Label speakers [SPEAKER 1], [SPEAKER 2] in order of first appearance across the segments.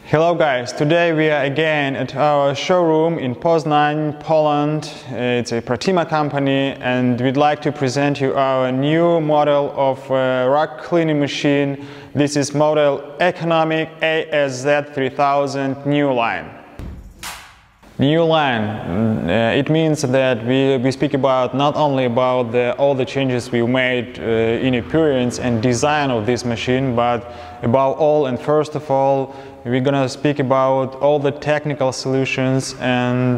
[SPEAKER 1] Hello guys, today we are again at our showroom in Poznań, Poland. It's a Protima company and we'd like to present you our new model of rug cleaning machine. This is model Economic ASZ3000 new line. New line, it means that we speak about not only about all the changes we made in appearance and design of this machine, but above all and first of all we're gonna speak about all the technical solutions and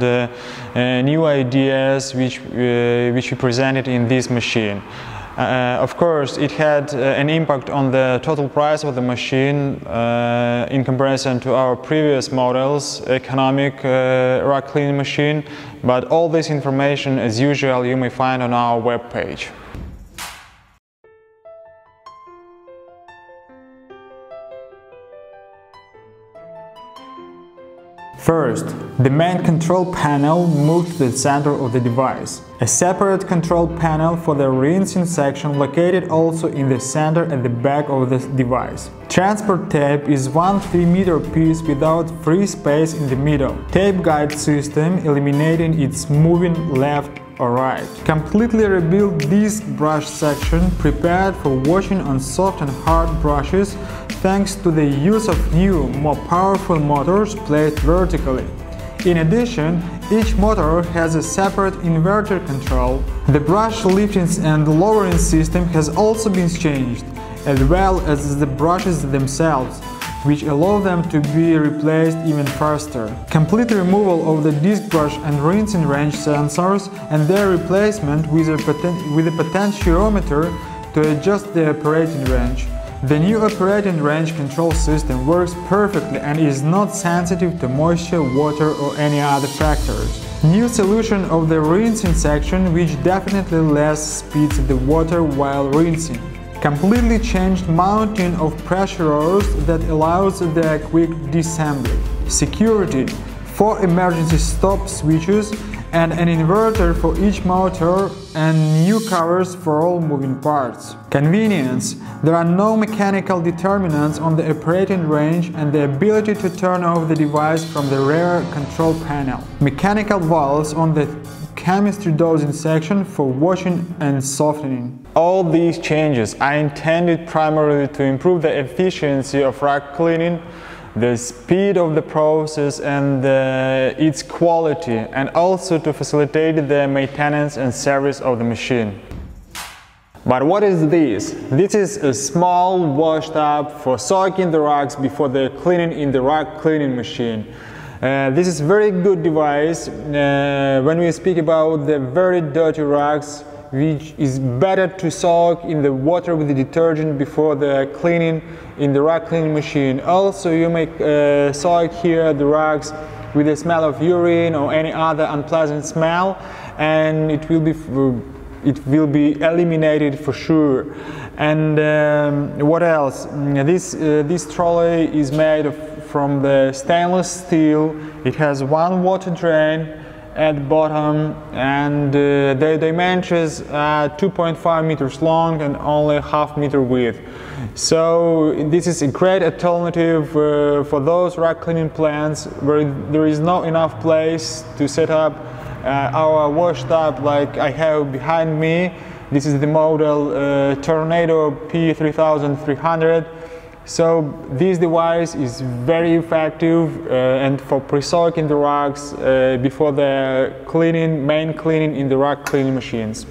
[SPEAKER 1] new ideas which we presented in this machine. Of course, it had an impact on the total price of the machine in comparison to our previous models, economic rug cleaning machine, but all this information, as usual, you may find on our webpage. First, the main control panel moved to the center of the device. A separate control panel for the rinsing section located also in the center at the back of the device. Transport tape is one 3-meter piece without free space in the middle. Tape guide system eliminating its moving left or right. Completely rebuilt disc brush section prepared for washing on soft and hard brushes thanks to the use of new, more powerful motors placed vertically. In addition, each motor has a separate inverter control. The brush lifting and lowering system has also been changed, as well as the brushes themselves, which allow them to be replaced even faster. Complete removal of the disc brush and rinsing range sensors and their replacement with a potentiometer to adjust the operating range. The new operating range control system works perfectly and is not sensitive to moisture, water or any other factors. New solution of the rinsing section, which definitely less speeds the water while rinsing. Completely changed mounting of pressure rods that allows the quick disassembly. Security, 4 emergency stop switches and an inverter for each motor and new covers for all moving parts. Convenience, there are no mechanical determinants on the operating range and the ability to turn off the device from the rear control panel. Mechanical valves on the chemistry dosing section for washing and softening. All these changes are intended primarily to improve the efficiency of rug cleaning, the speed of the process and its quality, and also to facilitate the maintenance and service of the machine. But what is this? This is a small wash tub for soaking the rugs before the cleaning in the rug cleaning machine. This is a very good device when we speak about the very dirty rugs, which is better to soak in the water with the detergent before the cleaning in the rug cleaning machine. Also, you may soak here the rugs with the smell of urine or any other unpleasant smell, and it will be eliminated for sure. And what else? This trolley is made from the stainless steel. It has one water drain at the bottom, and the dimensions are 2.5 meters long and only ½ meter width. So this is a great alternative for those rug cleaning plants where there is not enough place to set up our wash tub like I have behind me. This is the model Tornado P-3300. So this device is very effective and for pre-soaking the rugs before the main cleaning in the rug cleaning machines.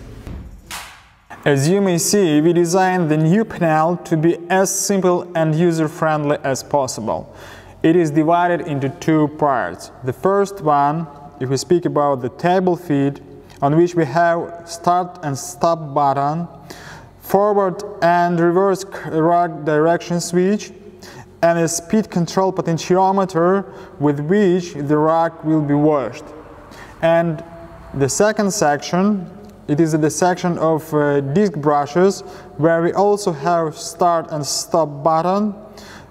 [SPEAKER 1] As you may see, we designed the new panel to be as simple and user-friendly as possible. It is divided into 2 parts. The first one, if we speak about the table feed, on which we have start and stop button, forward and reverse rug direction switch, and a speed control potentiometer with which the rug will be washed. And the second section, it is the section of disc brushes, where we also have start and stop button,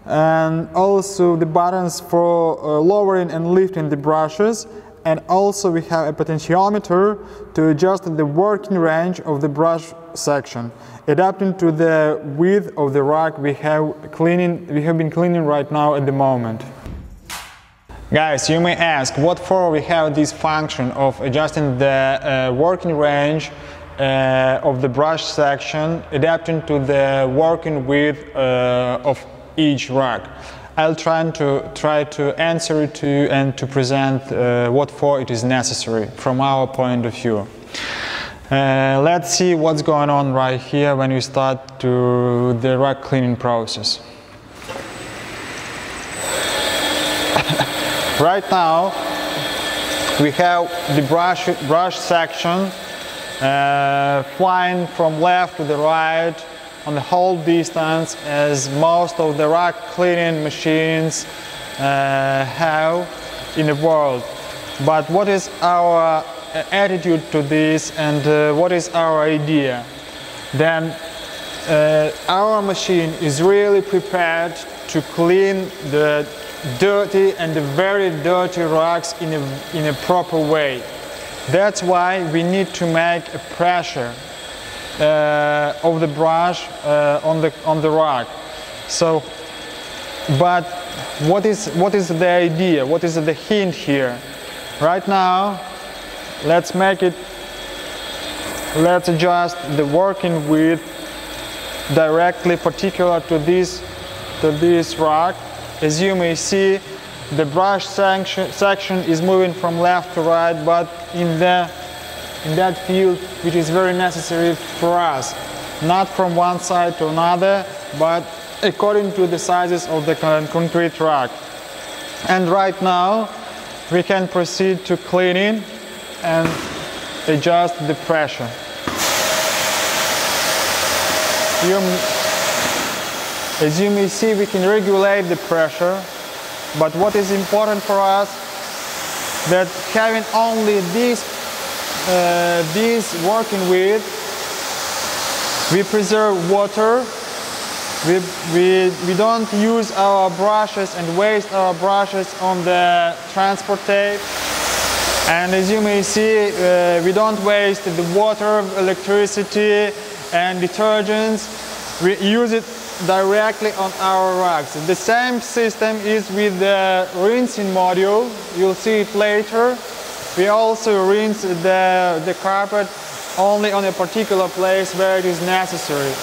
[SPEAKER 1] and also the buttons for lowering and lifting the brushes, and also we have a potentiometer to adjust the working range of the brush section, adapting to the width of the rug we have been cleaning right now at the moment. Guys, you may ask what for we have this function of adjusting the working range of the brush section, adapting to the working width of each rack. I'll try to answer it to you and to present what for it is necessary from our point of view. Let's see what's going on right here when we start to the rack cleaning process. Right now we have the brush section flying from left to the right on the whole distance, as most of the rack cleaning machines have in the world. But what is our attitude to this, and what is our idea? Then our machine is really prepared to clean the dirty and the very dirty racks in a proper way. That's why we need to make a pressure of the brush on the rack. So, but what is the idea? What is the hint here? Right now, let's adjust the working width directly particular to this rack. As you may see, the brush section is moving from left to right, but in that field which is very necessary for us, not from one side to another, but according to the sizes of the concrete rack. And right now we can proceed to cleaning and adjust the pressure. As you may see, we can regulate the pressure, but what is important for us, that having only this working width, we preserve water, we don't use our brushes and waste our brushes on the transport tape. And as you may see, we don't waste the water, electricity and detergents. We use it directly on our racks. The same system is with the rinsing module. You'll see it later. We also rinse the carpet only on a particular place where it is necessary.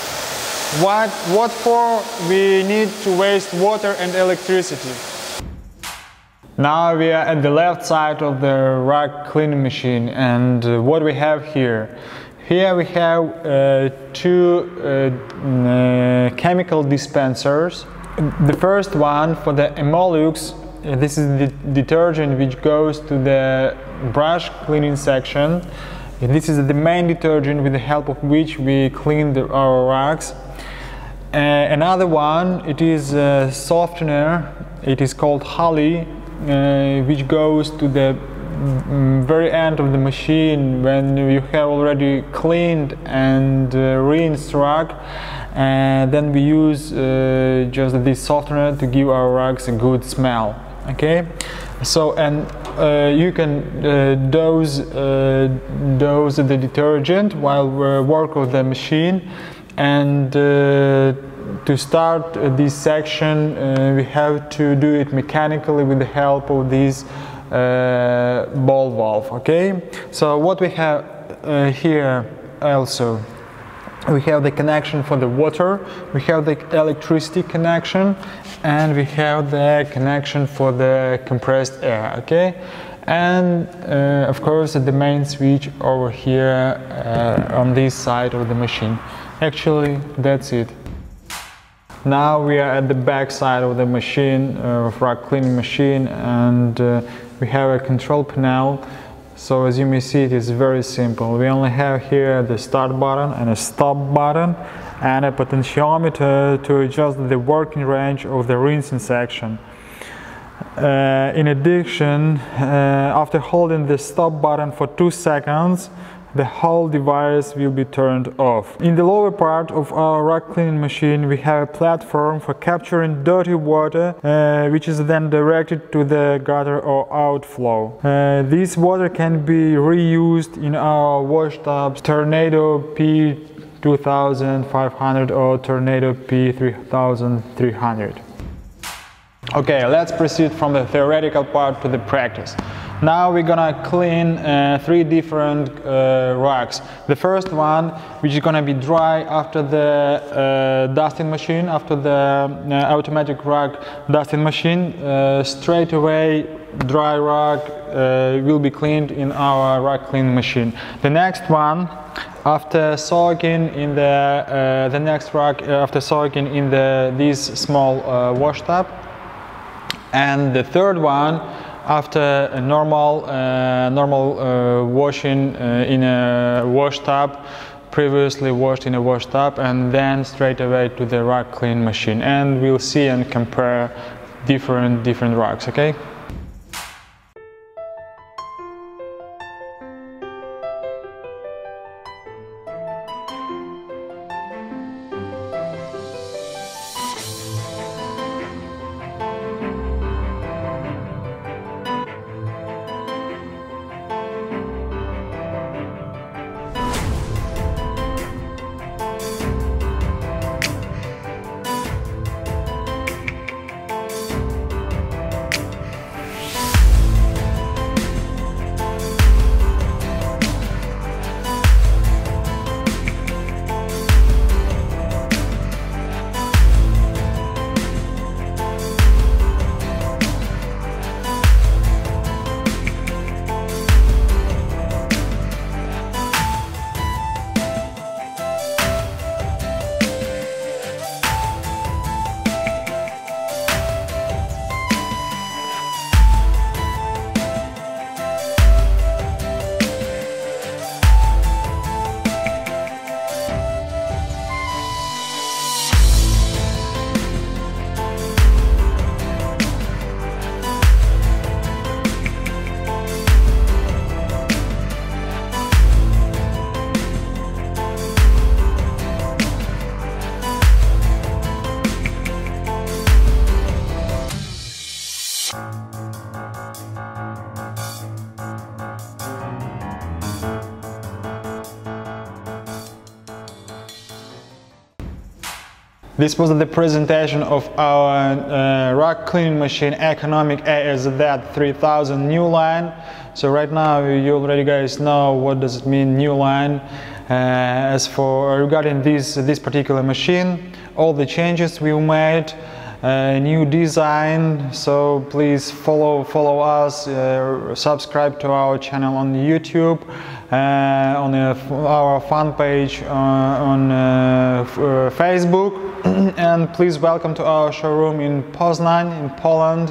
[SPEAKER 1] What for we need to waste water and electricity? Now we are at the left side of the rack cleaning machine, and what we have here? Here we have two chemical dispensers. The first one for the Emolux, this is the detergent which goes to the brush cleaning section. This is the main detergent with the help of which we clean our racks. Another one, it is a softener, it is called Holly, which goes to the very end of the machine when you have already cleaned and rinsed rack, and then we use just this softener to give our racks a good smell. Okay, so and you can dose the detergent while we work with the machine, and to start this section we have to do it mechanically with the help of this ball valve. Okay, so what we have here also, we have the connection for the water, we have the electricity connection, and we have the connection for the compressed air. Okay, and of course the main switch over here on this side of the machine. Actually, that's it. Now we are at the back side of the machine, of rack cleaning machine, and we have a control panel. So as you may see, it is very simple. We only have here the start button and a stop button, and a potentiometer to adjust the working range of the rinsing section. In addition, after holding the stop button for 2 seconds, the whole device will be turned off. In the lower part of our rack cleaning machine, we have a platform for capturing dirty water, which is then directed to the gutter or outflow. This water can be reused in our wash tubs, Tornado P-2500 or Tornado P-3300. Okay, let's proceed from the theoretical part to the practice. Now we're gonna clean 3 different racks. The first one, which is gonna be dry after the dusting machine, after the automatic rack dusting machine. Straight away, dry rack will be cleaned in our rack cleaning machine. The next one, after soaking in the next rack, after soaking in this small wash tub. And the third one, after a normal washing in a wash tub, previously washed in a wash tub, and then straight away to the rack clean machine. And we'll see and compare different racks, okay? This was the presentation of our rack cleaning machine Economic ASZ 3000 new line. So right now you already guys know what does it mean new line. As for regarding this particular machine, all the changes we made, new design, so please follow us, subscribe to our channel on YouTube, on our fan page on Facebook, and please welcome to our showroom in Poznań in Poland,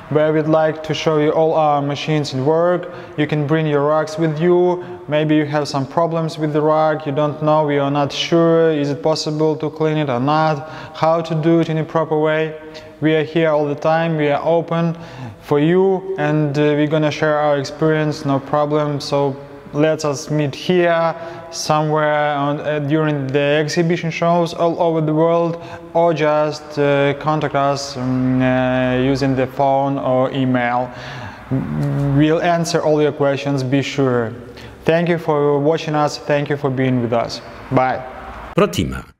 [SPEAKER 1] where we'd like to show you all our machines in work. You can bring your racks with you. Maybe you have some problems with the rack, you don't know, we are not sure, is it possible to clean it or not, how to do it in a proper way. We are here all the time, we are open for you, and we're gonna share our experience, no problem. So let us meet here somewhere during the exhibition shows all over the world, or just contact us using the phone or email. We'll answer all your questions, be sure. Thank you for watching us, thank you for being with us. Bye.
[SPEAKER 2] Protima.